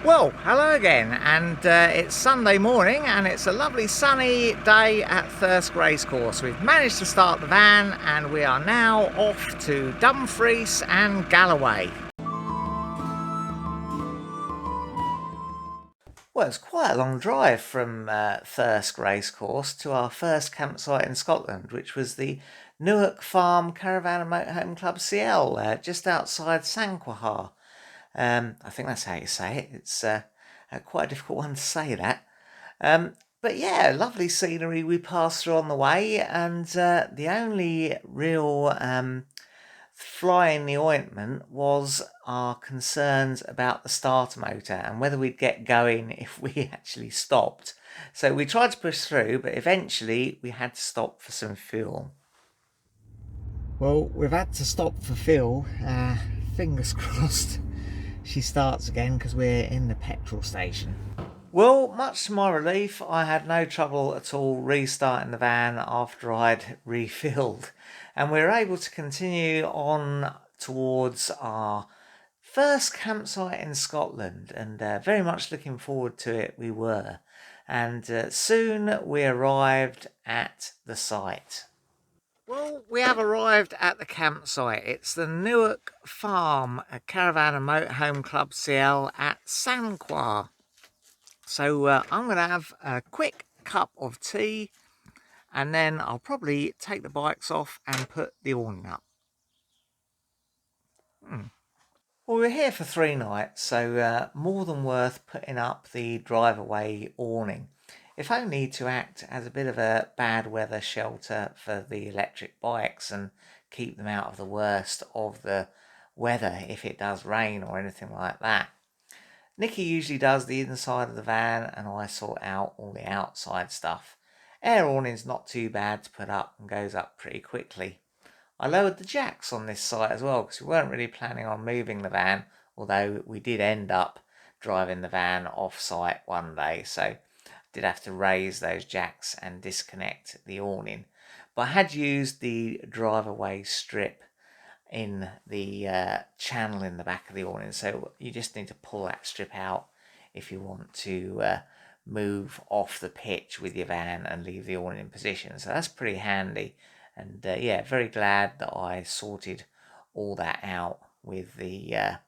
Well, hello again, and it's Sunday morning and it's a lovely sunny day at Thirsk Racecourse. We've managed to start the van and we are now off to Dumfries and Galloway. Well, it's quite a long drive from Thirsk Racecourse to our first campsite in Scotland, which was the Newark Farm Caravan and Motorhome Club CL, just outside Sanquhar. I think that's how you say it. It's quite a difficult one to say that. But yeah, lovely scenery we passed through on the way, and the only real fly in the ointment was our concerns about the starter motor and whether we'd get going if we actually stopped. So we tried to push through, but eventually we had to stop for some fuel. Well, we've had to stop for fuel. Fingers crossed she starts again because we're in the petrol station. Well, much to my relief, I had no trouble at all restarting the van after I'd refilled, and we were able to continue on towards our first campsite in Scotland, and very much looking forward to it we were. And soon we arrived at the site. Well, we have arrived at the campsite. It's the Newark Farm, a Caravan and Motorhome Club CL at Sanquhar. So I'm going to have a quick cup of tea and then I'll probably take the bikes off and put the awning up. Well, we're here for 3 nights, so more than worth putting up the drive-away awning. If only to act as a bit of a bad weather shelter for the electric bikes and keep them out of the worst of the weather if it does rain or anything like that. Nikki usually does the inside of the van and I sort out all the outside stuff. Air awning's not too bad to put up and goes up pretty quickly. I lowered the jacks on this site as well because we weren't really planning on moving the van, although we did end up driving the van off site one day, so did have to raise those jacks and disconnect the awning. But I had used the drive-away strip in the channel in the back of the awning, so you just need to pull that strip out if you want to move off the pitch with your van and leave the awning in position. So that's pretty handy, and yeah, very glad that I sorted all that out with the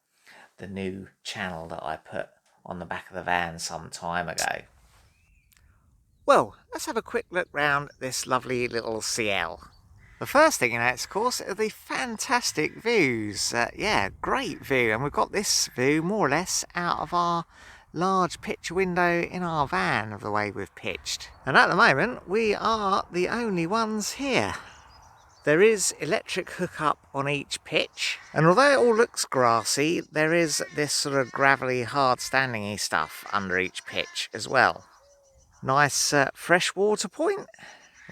new channel that I put on the back of the van some time ago. Well, let's have a quick look round this lovely little CL. The first thing you notice, of course, are the fantastic views. Yeah, great view, and we've got this view more or less out of our large picture window in our van of the way we've pitched. And at the moment, we are the only ones here. There is electric hookup on each pitch, and although it all looks grassy, there is this sort of gravelly, hard-standing-y stuff under each pitch as well. Nice fresh water point.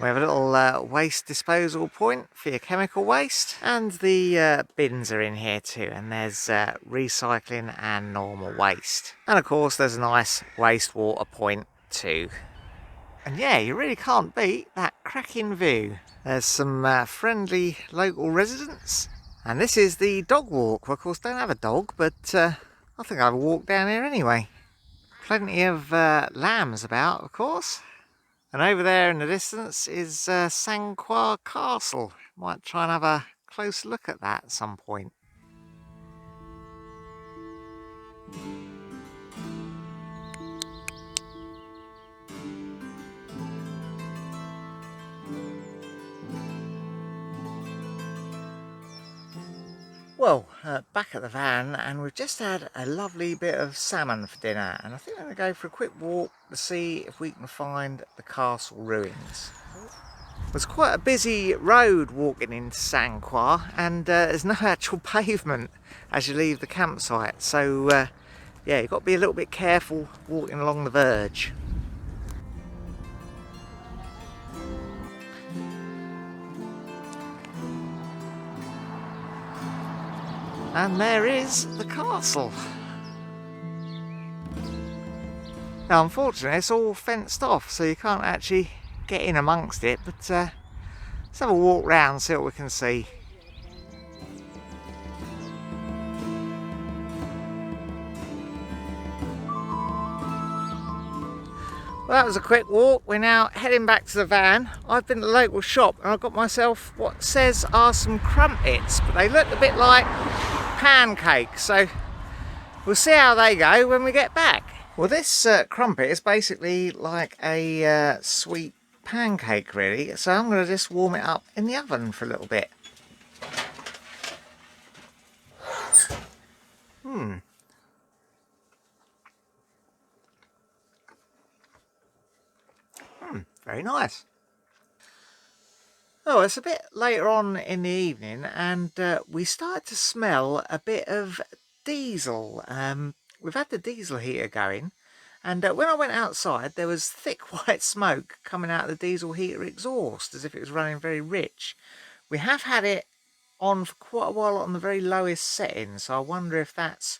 We have a little waste disposal point for your chemical waste, and the bins are in here too, and there's recycling and normal waste. And of course there's a nice wastewater point too. And yeah, you really can't beat that cracking view. There's some friendly local residents, and this is the dog walk. Well, of course don't have a dog, but I think I'll walk down here anyway. Plenty of lambs about, of course. And over there in the distance is Sanquhar Castle. Might try and have a close look at that at some point. Well, back at the van, and we've just had a lovely bit of salmon for dinner, and I think I'm going to go for a quick walk to see if we can find the castle ruins. It's quite a busy road walking into Sanquhar, and there's no actual pavement as you leave the campsite, so yeah, you've got to be a little bit careful walking along the verge. And there is the castle. Now, unfortunately, it's all fenced off, so you can't actually get in amongst it, but let's have a walk round, see what we can see. Well, that was a quick walk. We're now heading back to the van. I've been to the local shop and I've got myself what says are some crumpets, but they look a bit like pancakes, so we'll see how they go when we get back. Well, this crumpet is basically like a sweet pancake, really, so I'm going to just warm it up in the oven for a little bit. Very nice. Oh, it's a bit later on in the evening and we started to smell a bit of diesel. We've had the diesel heater going, and when I went outside there was thick white smoke coming out of the diesel heater exhaust as if it was running very rich. We have had it on for quite a while on the very lowest setting, so I wonder if that's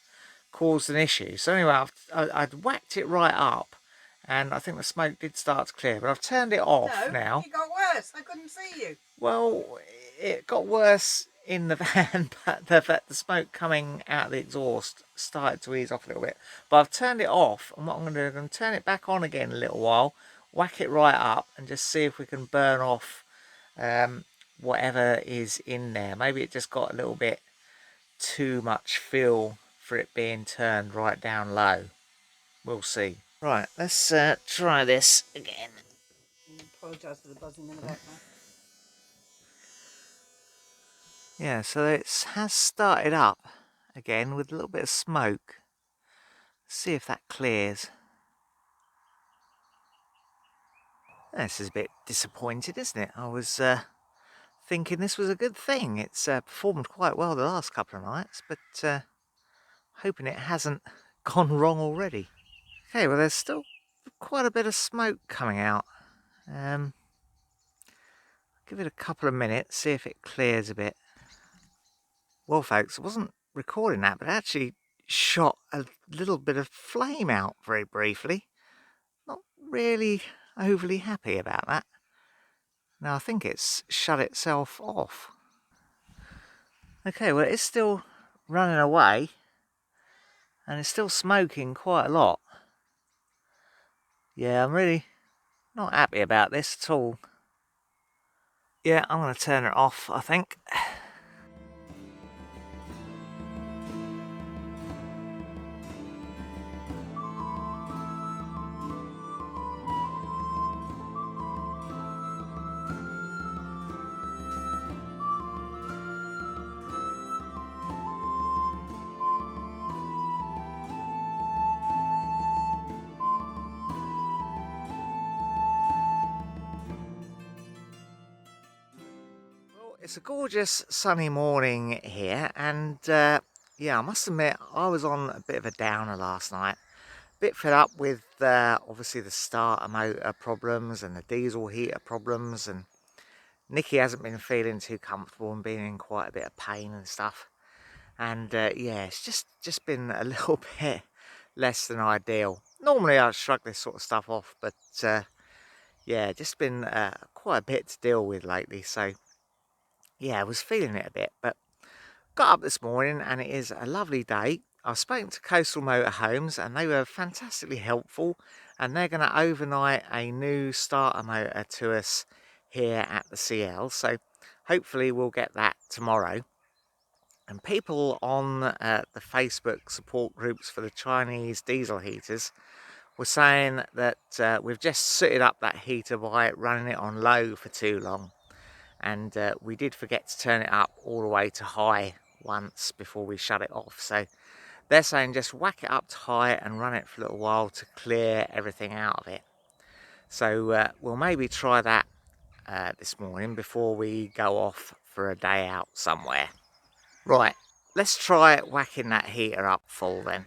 caused an issue. So anyway, I'd whacked it right up and I think the smoke did start to clear, but I've turned it off now. It got worse. I couldn't see you. Well, it got worse in the van, but the smoke coming out of the exhaust started to ease off a little bit. But I've turned it off, and what I'm going to do, I'm going to turn it back on again a little while, whack it right up, and just see if we can burn off whatever is in there. Maybe it just got a little bit too much fuel for it being turned right down low. We'll see. Right, let's try this again. Apologise for the buzzing in the background. Yeah, so it has started up again with a little bit of smoke. Let's see if that clears. This is a bit disappointed, isn't it? I was thinking this was a good thing. It's performed quite well the last couple of nights, but hoping it hasn't gone wrong already. Okay, well there's still quite a bit of smoke coming out. Give it a couple of minutes, see if it clears a bit. Well folks, I wasn't recording that, but I actually shot a little bit of flame out very briefly. Not really overly happy about that. Now I think it's shut itself off. Okay, well it's still running away and it's still smoking quite a lot. Yeah, I'm really not happy about this at all. Yeah, I'm going to turn it off, I think. It's a gorgeous sunny morning here, and yeah, I must admit I was on a bit of a downer last night. A bit fed up with obviously the starter motor problems and the diesel heater problems, and Nikki hasn't been feeling too comfortable and been in quite a bit of pain and stuff. And yeah, it's just been a little bit less than ideal. Normally I shrug this sort of stuff off, but yeah, just been quite a bit to deal with lately, so yeah, I was feeling it a bit, but got up this morning and it is a lovely day. I've spoken to Coastal Motorhomes and they were fantastically helpful, and they're going to overnight a new starter motor to us here at the CL, so hopefully we'll get that tomorrow. And people on the Facebook support groups for the Chinese diesel heaters were saying that we've just sooted up that heater by running it on low for too long. And we did forget to turn it up all the way to high once before we shut it off. So they're saying just whack it up to high and run it for a little while to clear everything out of it. So we'll maybe try that this morning before we go off for a day out somewhere. Right, let's try whacking that heater up full then.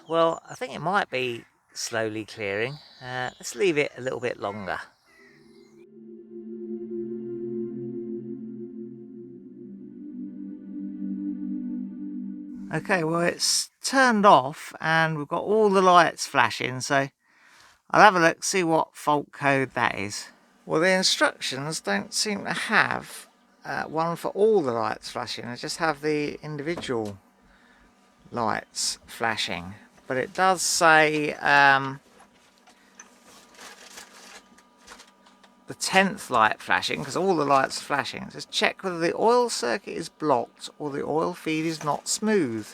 Well, I think it might be slowly clearing. Let's leave it a little bit longer. Okay, well it's turned off and we've got all the lights flashing, so I'll have a look, see what fault code that is. Well, the instructions don't seem to have one for all the lights flashing. They just have the individual lights flashing. But it does say the 10th light flashing, because all the lights are flashing. It says check whether the oil circuit is blocked or the oil feed is not smooth.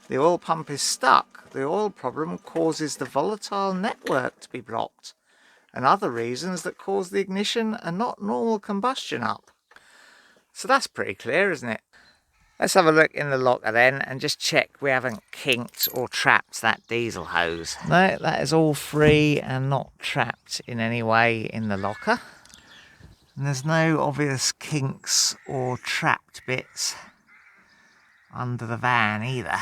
The oil pump is stuck. The oil problem causes the volatile network to be blocked. And other reasons that cause the ignition are not normal combustion up. So that's pretty clear, isn't it? Let's have a look in the locker then and just check we haven't kinked or trapped that diesel hose. No, that is all free and not trapped in any way in the locker. And there's no obvious kinks or trapped bits under the van either.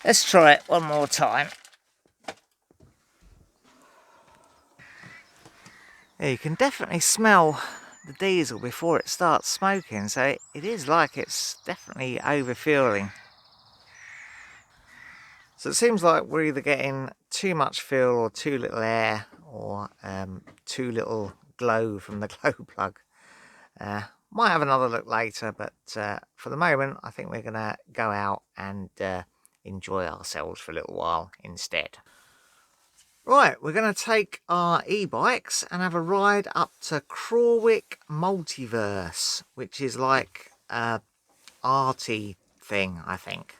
Let's try it one more time. Yeah, you can definitely smell the diesel before it starts smoking, so it is like it's definitely overfueling. So it seems like we're either getting too much fuel or too little air, or too little glow from the glow plug. Might have another look later, but for the moment I think we're going to go out and enjoy ourselves for a little while instead. Right, we're going to take our e-bikes and have a ride up to Crawick Multiverse, which is like a arty thing, I think.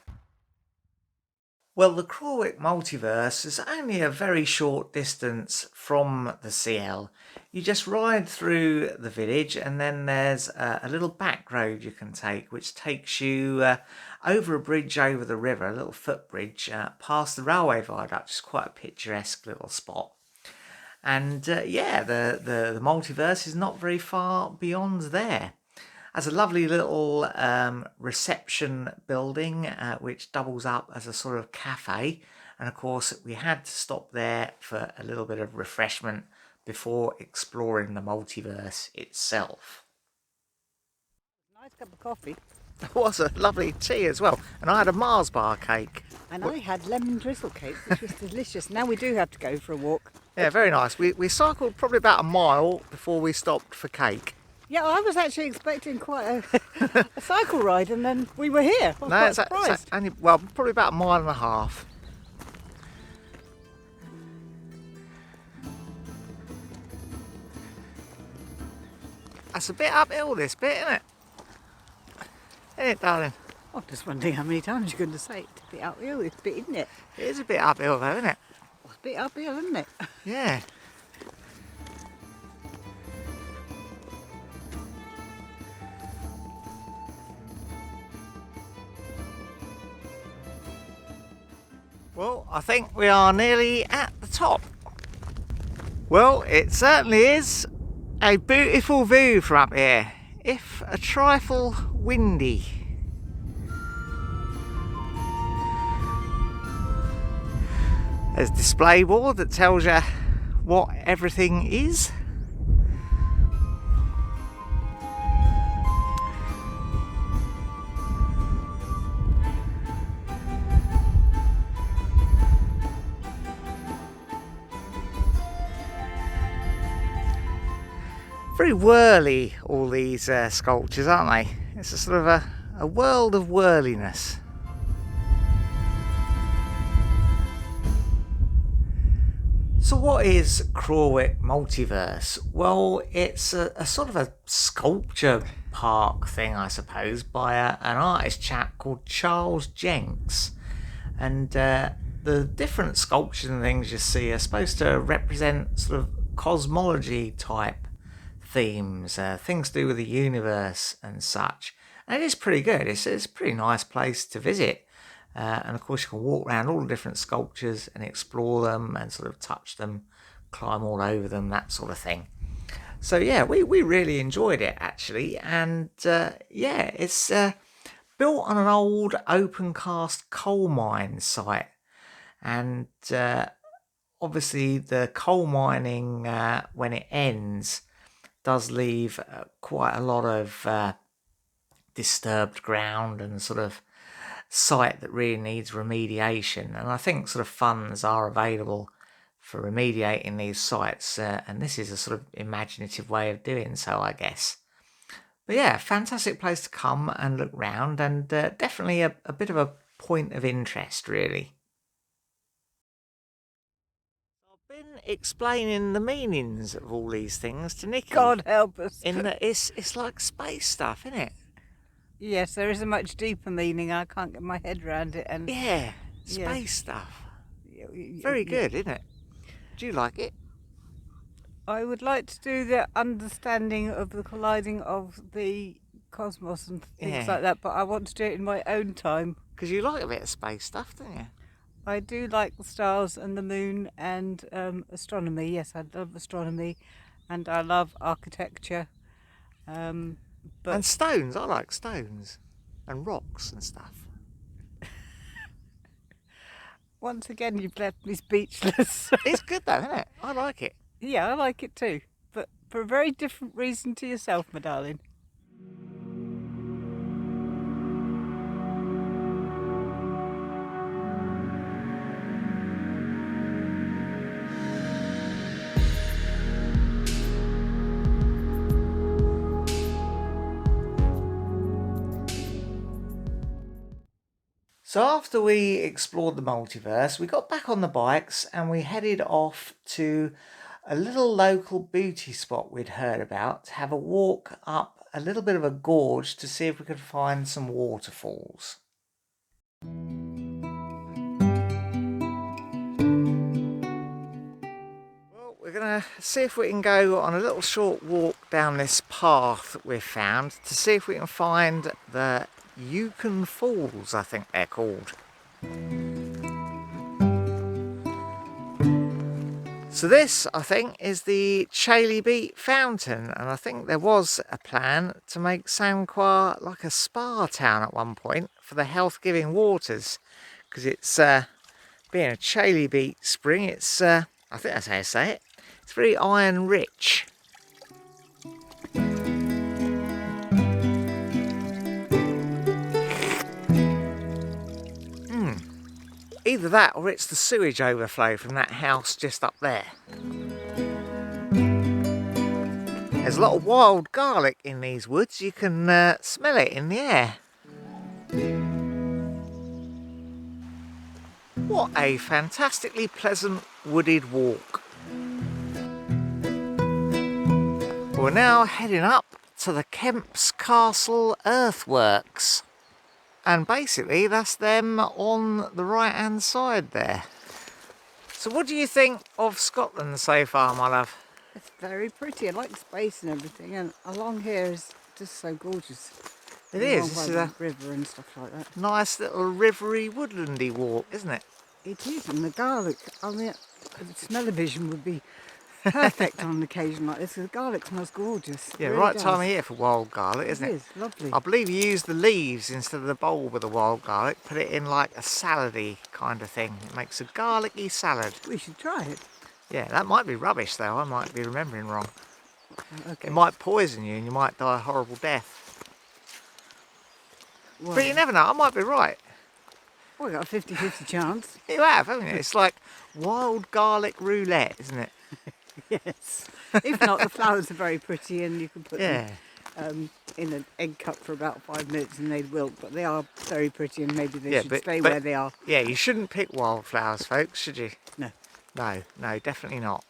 Well, the Crawick Multiverse is only a very short distance from the CL. You just ride through the village and then there's a little back road you can take, which takes you over a bridge over the river, a little footbridge, past the railway viaduct. It's quite a picturesque little spot. And yeah, the multiverse is not very far beyond there. Has a lovely little reception building which doubles up as a sort of cafe, and of course we had to stop there for a little bit of refreshment before exploring the multiverse itself. Nice cup of coffee. There was a lovely tea as well, and I had a Mars bar cake. And I had lemon drizzle cake, which was delicious. Now we do have to go for a walk. Yeah, very nice. We cycled probably about a mile before we stopped for cake. Yeah, I was actually expecting quite a cycle ride, and then we were here. I was quite surprised. It's only, well, probably about a mile and a half. That's a bit uphill, this bit, isn't it? Isn't it, darling? I'm just wondering how many times you're going to say it's a bit uphill, this bit, isn't it? It is a bit uphill though, isn't it? Well, it's a bit uphill, isn't it? Yeah. Well, I think we are nearly at the top. Well, it certainly is a beautiful view from up here, if a trifle windy. There's a display board that tells you what everything is. Very whirly, all these sculptures, aren't they? It's a sort of a world of whirliness. So what is Crawick Multiverse? Well, it's a sort of a sculpture park thing, I suppose, by an artist chap called Charles Jenks. And the different sculptures and things you see are supposed to represent sort of cosmology type themes, things to do with the universe and such. And it is pretty good. It's a pretty nice place to visit. And of course you can walk around all the different sculptures and explore them and sort of touch them, climb all over them, that sort of thing. So yeah, we really enjoyed it actually. And yeah, it's built on an old open cast coal mine site. And obviously the coal mining, when it ends, does leave quite a lot of disturbed ground and sort of site that really needs remediation, and I think sort of funds are available for remediating these sites, and this is a sort of imaginative way of doing so, I guess. But yeah, fantastic place to come and look round, and definitely a bit of a point of interest, really. I've been explaining the meanings of all these things to Nikki. God help us. In that it's like space stuff, isn't it? Yes, there is a much deeper meaning. I can't get my head around it. And yeah, space stuff. Very good, isn't it? Do you like it? I would like to do the understanding of the colliding of the cosmos and things like that, but I want to do it in my own time. Because you like a bit of space stuff, don't you? I do like the stars and the moon and astronomy. Yes, I love astronomy, and I love architecture. And stones. I like stones and rocks and stuff. Once again, you've left me speechless. It's good though, isn't it? I like it. Yeah, I like it too, but for a very different reason to yourself, my darling. So after we explored the multiverse, we got back on the bikes and we headed off to a little local booty spot we'd heard about to have a walk up a little bit of a gorge to see if we could find some waterfalls. Well, we're going to see if we can go on a little short walk down this path we've found to see if we can find the Euchan Falls, I think they're called. So this, I think, is the Ttxela fountain, and I think there was a plan to make Sanquhar like a spa town at one point for the health-giving waters, because it's being a Ttxela spring. It's I think that's how you say it. It's very iron rich. Either that or it's the sewage overflow from that house just up there. There's a lot of wild garlic in these woods. You can smell it in the air. What a fantastically pleasant wooded walk. We're now heading up to the Kemp's Castle earthworks. And basically that's them on the right hand side there. So what do you think of Scotland so far, my love? It's very pretty. I like space and everything, and along here is just so gorgeous. It is. This is a river and stuff like that. Nice little rivery, woodlandy walk, isn't it? It is, and the garlic, I mean, the smell-o-vision would be perfect on an occasion like this. The garlic smells gorgeous. Yeah, really right does. time of year for wild garlic, isn't it? It is, lovely. I believe you use the leaves instead of the bulb of the wild garlic. Put it in like a salady kind of thing. It makes a garlicky salad. We should try it. Yeah, that might be rubbish though. I might be remembering wrong. Okay. It might poison you and you might die a horrible death. Well, But you never know, I might be right. we got a 50-50 chance. You have, haven't you? It's like wild garlic roulette, isn't it? Yes. If not, the flowers are very pretty, and you can put Yeah. them in an egg cup for about 5 minutes and they'd wilt, but they are very pretty, and maybe they Yeah, should but- stay but- where they are. Yeah, you shouldn't pick wildflowers, folks, should you? No. No, definitely not.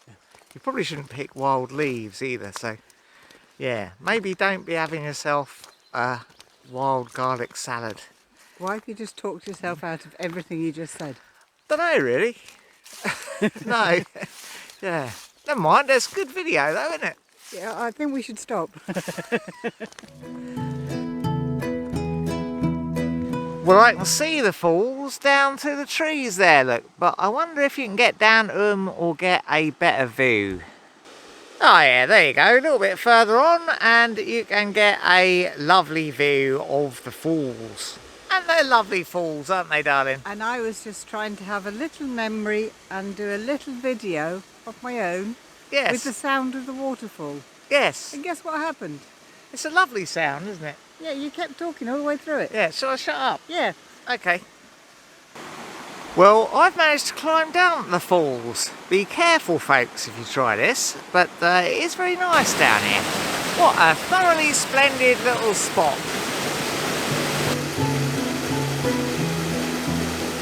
You probably shouldn't pick wild leaves either, so yeah, maybe don't be having yourself a wild garlic salad. Why have you just talked yourself out of everything you just said? Don't know, really. No. Yeah. Never mind, there's good video though, isn't it? Yeah, I think we should stop. Well, I can see the falls down through the trees there, look, but I wonder if you can get down to them or get a better view. Oh yeah, there you go, a little bit further on and you can get a lovely view of the falls. And they're lovely falls, aren't they, darling? And I was just trying to have a little memory and do a little video of my own Yes. with the sound of the waterfall. Yes. And guess what happened? It's a lovely sound, isn't it? Yeah, you kept talking all the way through it. Yeah, shall I shut up? Yeah. Okay. Well, I've managed to climb down the falls. Be careful, folks, if you try this, but it is very nice down here. What a thoroughly splendid little spot.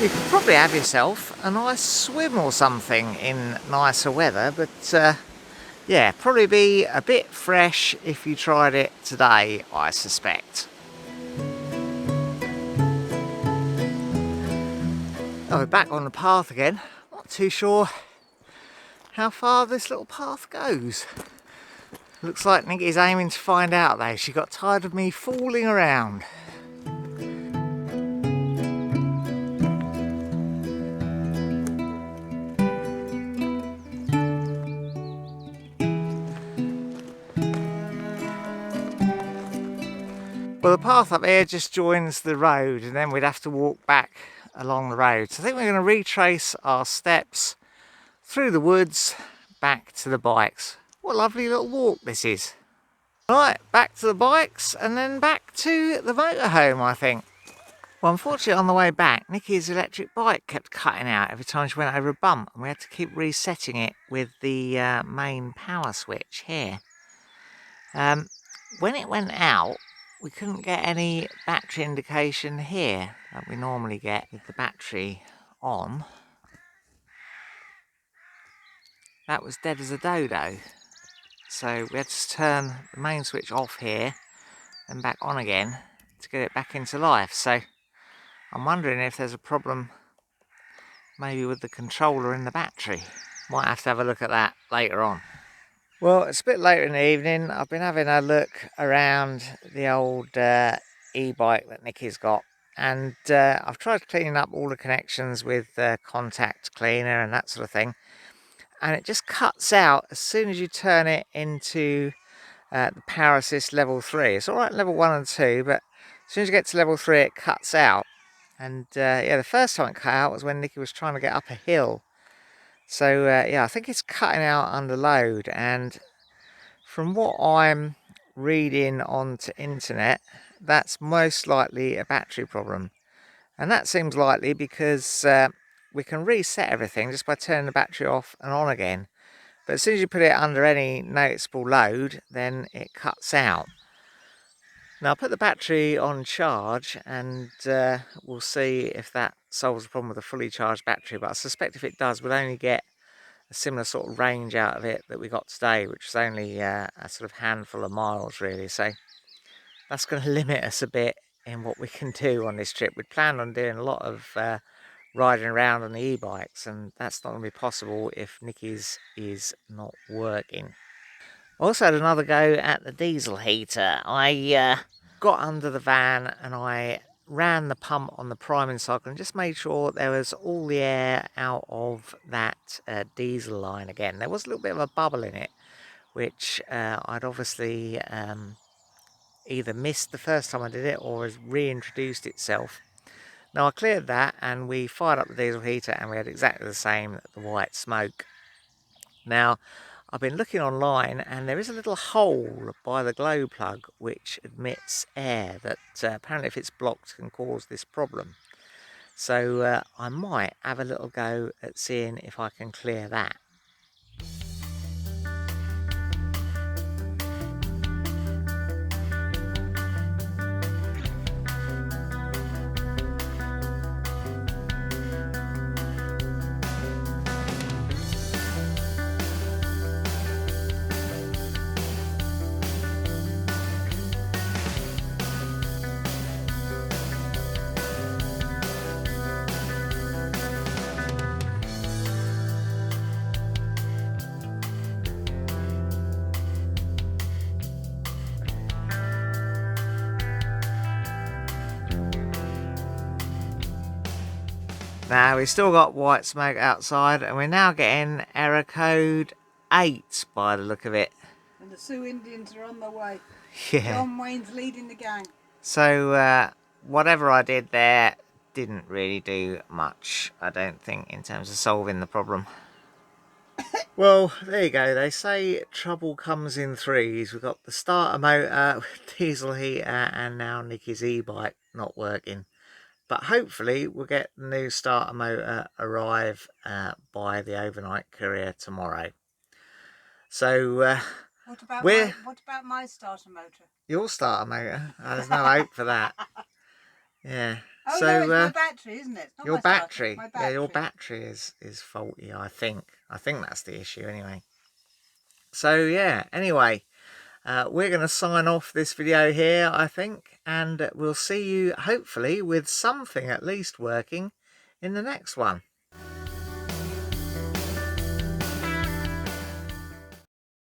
You could probably have yourself a nice swim or something in nicer weather, but yeah, probably be a bit fresh if you tried it today, I suspect. Oh, we're back on the path again. Not too sure how far this little path goes. Looks like Nikki's aiming to find out though. She got tired of me fooling around. Well, the path up here just joins the road and then we'd have to walk back along the road. So I think we're going to retrace our steps through the woods back to the bikes. What a lovely little walk this is. Right, back to the bikes and then back to the motorhome, I think. Well, unfortunately on the way back, Nikki's electric bike kept cutting out every time she went over a bump and we had to keep resetting it with the main power switch here. When it went out, we couldn't get any battery indication here that we normally get with the battery on. That was dead as a dodo. So we had to turn the main switch off here and back on again to get it back into life. So I'm wondering if there's a problem maybe with the controller in the battery. Might have to have a look at that later on. Well, it's a bit later in the evening. I've been having a look around the old e-bike that Nikki's got, and I've tried cleaning up all the connections with contact cleaner and that sort of thing, and it just cuts out as soon as you turn it into the power assist level 3. It's alright level 1 and 2, but as soon as you get to level 3 it cuts out. And yeah, the first time it cut out was when Nikki was trying to get up a hill. So yeah, I think it's cutting out under load, and from what I'm reading onto internet, that's most likely a battery problem. And that seems likely because we can reset everything just by turning the battery off and on again. But as soon as you put it under any noticeable load, then it cuts out. Now I'll put the battery on charge and we'll see if that solves the problem with a fully charged battery, but I suspect if it does, we'll only get a similar sort of range out of it that we got today, which is only a sort of handful of miles really. So that's going to limit us a bit in what we can do on this trip. We'd planned on doing a lot of riding around on the e-bikes, and that's not going to be possible if Nikki's is not working. I also had another go at the diesel heater. I got under the van and I ran the pump on the priming cycle and just made sure there was all the air out of that diesel line again. There was a little bit of a bubble in it, which I'd obviously either missed the first time I did it or has reintroduced itself. Now I cleared that and we fired up the diesel heater and we had exactly the same, the white smoke. Now I've been looking online and there is a little hole by the glow plug which admits air that apparently if it's blocked can cause this problem. So I might have a little go at seeing if I can clear that. Now we've still got white smoke outside and we're now getting error code 8 by the look of it. And the Sioux Indians are on their way. Yeah. John Wayne's leading the gang. So whatever I did there didn't really do much, I don't think, in terms of solving the problem. Well, there you go. They say trouble comes in threes. We've got the starter motor, diesel heater, and now Nikki's e-bike not working. But hopefully we'll get the new starter motor arrive by the overnight courier tomorrow. So what about my starter motor? Your starter motor? There's no hope for that. Yeah. Oh so no, it's my battery, isn't it? Not your my starter, battery. my battery. Yeah, your battery is faulty. I think that's the issue anyway. So yeah. Anyway. We're going to sign off this video here, I think, and we'll see you hopefully with something at least working in the next one.